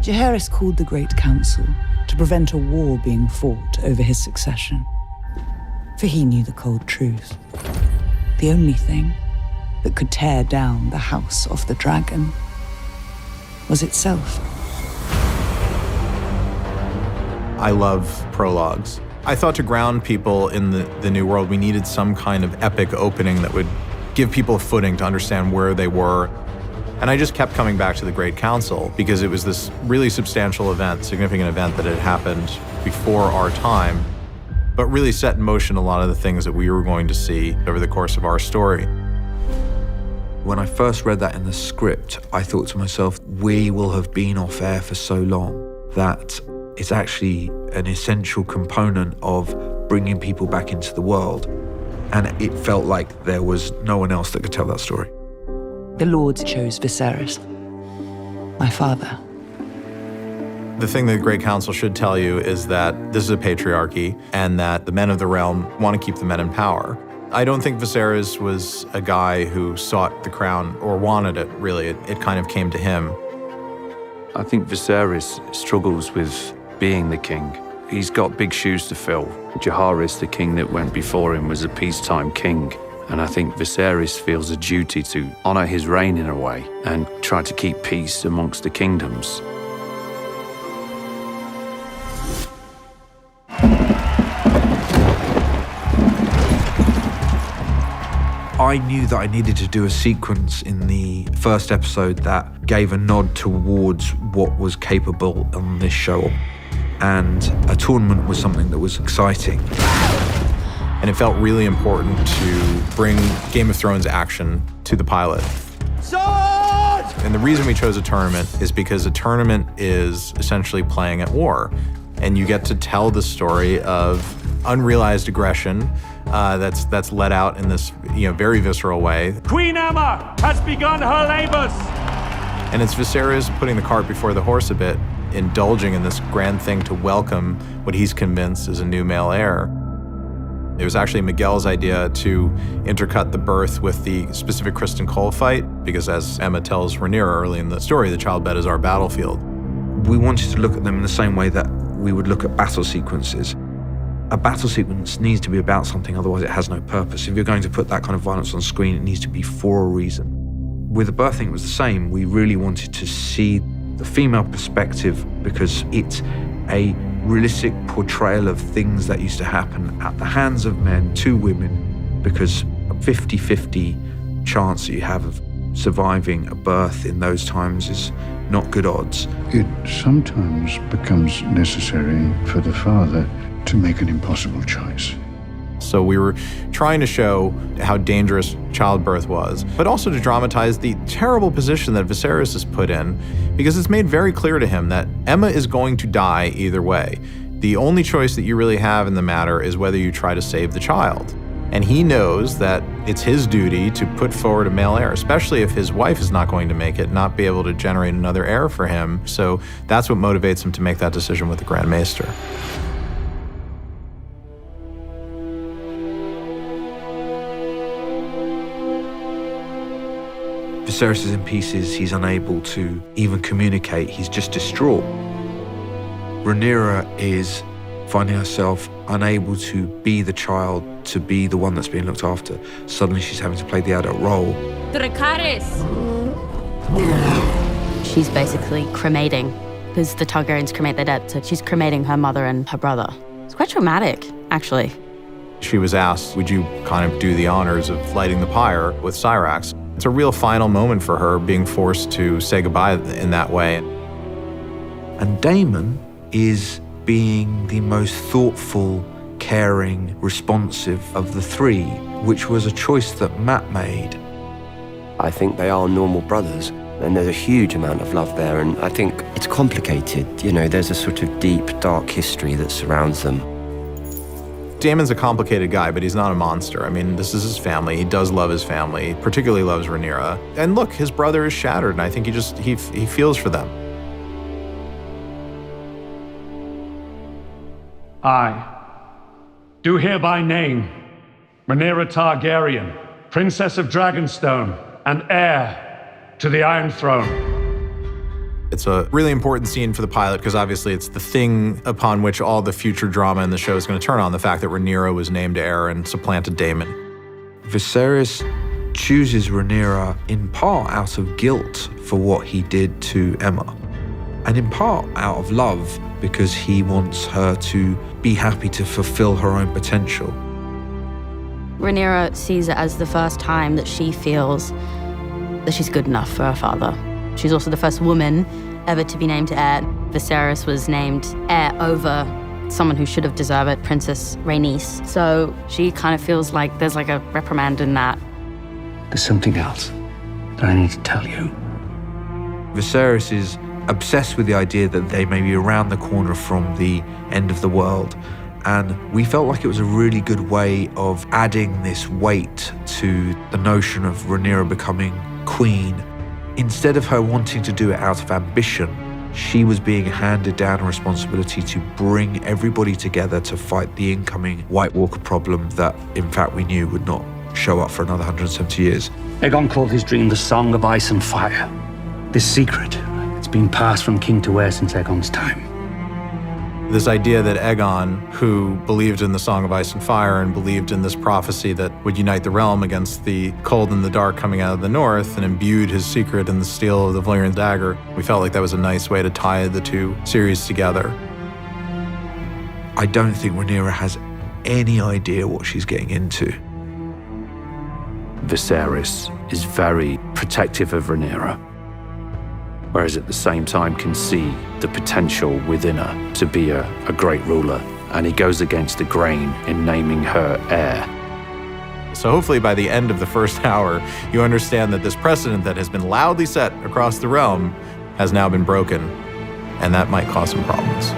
Jaehaerys called the Great Council to prevent a war being fought over his succession. For he knew the cold truth. The only thing that could tear down the House of the Dragon was itself. I love prologues. I thought to ground people in the New World, we needed some kind of epic opening that would give people a footing to understand where they were. And I just kept coming back to the Great Council because it was this really substantial event, significant event that had happened before our time, but really set in motion a lot of the things that we were going to see over the course of our story. When I first read that in the script, I thought to myself, we will have been off air for so long that it's actually an essential component of bringing people back into the world. And it felt like there was no one else that could tell that story. The Lords chose Viserys, my father. The thing that the Great Council should tell you is that this is a patriarchy and that the men of the realm want to keep the men in power. I don't think Viserys was a guy who sought the crown or wanted it, really. It kind of came to him. I think Viserys struggles with being the king. He's got big shoes to fill. Jaehaerys, the king that went before him, was a peacetime king. And I think Viserys feels a duty to honor his reign in a way and try to keep peace amongst the kingdoms. I knew that I needed to do a sequence in the first episode that gave a nod towards what was capable on this show. And a tournament was something that was exciting. And it felt really important to bring Game of Thrones action to the pilot. Sword! And the reason we chose a tournament is because a tournament is essentially playing at war. And you get to tell the story of unrealized aggression that's let out in this very visceral way. Queen Aemma has begun her labors! And it's Viserys putting the cart before the horse a bit, indulging in this grand thing to welcome what he's convinced is a new male heir. It was actually Miguel's idea to intercut the birth with the specific Kristen Cole fight, because as Aemma tells Rhaenyra early in the story, the childbed is our battlefield. We wanted to look at them in the same way that we would look at battle sequences. A battle sequence needs to be about something, otherwise it has no purpose. If you're going to put that kind of violence on screen, it needs to be for a reason. With the birthing, it was the same. We really wanted to see the female perspective because it's a realistic portrayal of things that used to happen at the hands of men to women, because a 50-50 chance that you have of surviving a birth in those times is not good odds. It sometimes becomes necessary for the father to make an impossible choice. So we were trying to show how dangerous childbirth was, but also to dramatize the terrible position that Viserys is put in, because it's made very clear to him that Aemma is going to die either way. The only choice that you really have in the matter is whether you try to save the child. And he knows that it's his duty to put forward a male heir, especially if his wife is not going to make it, not be able to generate another heir for him. So that's what motivates him to make that decision with the Grand Maester. Viserys is in pieces, he's unable to even communicate, he's just distraught. Rhaenyra is finding herself unable to be the child, to be the one that's being looked after. Suddenly she's having to play the adult role. Dracarys! She's basically cremating, because the Targaryens cremate their dead, so she's cremating her mother and her brother. It's quite traumatic, actually. She was asked, would you kind of do the honors of lighting the pyre with Syrax? It's a real final moment for her, being forced to say goodbye in that way. And Daemon is being the most thoughtful, caring, responsive of the three, which was a choice that Matt made. I think they are normal brothers, and there's a huge amount of love there, and I think it's complicated. There's a sort of deep, dark history that surrounds them. Daemon's a complicated guy, but he's not a monster. I mean, this is his family. He does love his family, particularly loves Rhaenyra. And look, his brother is shattered, and I think he feels for them. I do hereby name Rhaenyra Targaryen, Princess of Dragonstone and heir to the Iron Throne. It's a really important scene for the pilot because obviously it's the thing upon which all the future drama in the show is going to turn on, the fact that Rhaenyra was named heir and supplanted Daemon. Viserys chooses Rhaenyra in part out of guilt for what he did to Emma, and in part out of love because he wants her to be happy to fulfill her own potential. Rhaenyra sees it as the first time that she feels that she's good enough for her father. She's also the first woman ever to be named heir. Viserys was named heir over someone who should have deserved it, Princess Rhaenys. So she kind of feels like there's like a reprimand in that. There's something else that I need to tell you. Viserys is obsessed with the idea that they may be around the corner from the end of the world. And we felt like it was a really good way of adding this weight to the notion of Rhaenyra becoming queen. Instead of her wanting to do it out of ambition, she was being handed down a responsibility to bring everybody together to fight the incoming White Walker problem that, in fact, we knew would not show up for another 170 years. Aegon called his dream the Song of Ice and Fire. This secret, it's been passed from king to heir since Aegon's time. This idea that Aegon, who believed in the Song of Ice and Fire and believed in this prophecy that would unite the realm against the cold and the dark coming out of the north and imbued his secret in the steel of the Valyrian dagger, we felt like that was a nice way to tie the two series together. I don't think Rhaenyra has any idea what she's getting into. Viserys is very protective of Rhaenyra, whereas at the same time can see the potential within her to be a great ruler, and he goes against the grain in naming her heir. So hopefully by the end of the first hour, you understand that this precedent that has been loudly set across the realm has now been broken, and that might cause some problems.